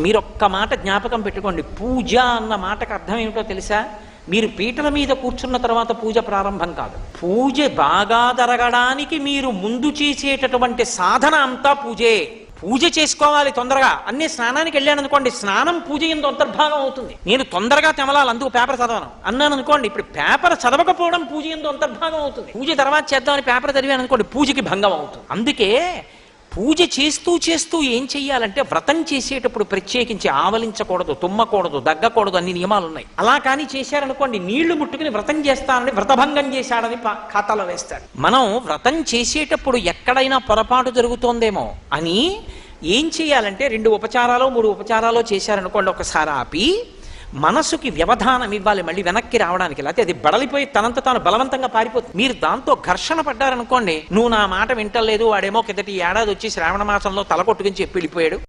మీరు ఒక్క మాట జ్ఞాపకం పెట్టుకోండి, పూజ అన్న మాటకు అర్థం ఏమిటో తెలుసా? మీరు పీటల మీద కూర్చున్న తర్వాత పూజ ప్రారంభం కాదు. పూజ బాగా జరగడానికి మీరు ముందు చేసేటటువంటి సాధన అంతా పూజే. పూజ చేసుకోవాలి తొందరగా. అన్ని స్నానానికి వెళ్ళాను అనుకోండి, స్నానం పూజ ఎందు అంతర్భాగం అవుతుంది. నేను తొందరగా తెమలాలి, అందుకు పేపర్ చదవను అన్నాను అనుకోండి, ఇప్పుడు పేపర్ చదవకపోవడం పూజ ఎందు అంతర్భాగం అవుతుంది. పూజ తర్వాత చేద్దామని పేపర్ చదివాను అనుకోండి, పూజకి భంగం అవుతుంది. అందుకే పూజ చేస్తూ చేస్తూ ఏం చెయ్యాలంటే, వ్రతం చేసేటప్పుడు ప్రత్యేకించి ఆవలించకూడదు, తుమ్మకూడదు, దగ్గకూడదు, అన్ని నియమాలు ఉన్నాయి. అలా కానీ చేశారనుకోండి, నీళ్లు ముట్టుకుని వ్రతం చేస్తానని వ్రతభంగం చేశాడని ఖాతాలో వేస్తాడు. మనం వ్రతం చేసేటప్పుడు ఎక్కడైనా పొరపాటు జరుగుతోందేమో అని ఏం చేయాలంటే, 2 ఉపచారాలు 3 ఉపచారాలు చేశారనుకోండి, ఒకసారి ఆపి మనసుకి వ్యవధానం ఇవ్వాలి మళ్ళీ వెనక్కి రావడానికి. లేకపోతే అది బడలిపోయి తనంత తాను బలవంతంగా పారిపోతుంది. మీరు దాంతో ఘర్షణ పడ్డారనుకోండి, నువ్వు నా మాట వింటలేదు, వాడేమో కిందటి ఏడాది వచ్చి శ్రావణ మాసంలో తల కొట్టుకుని చెప్పి వెళ్ళిపోయాడు,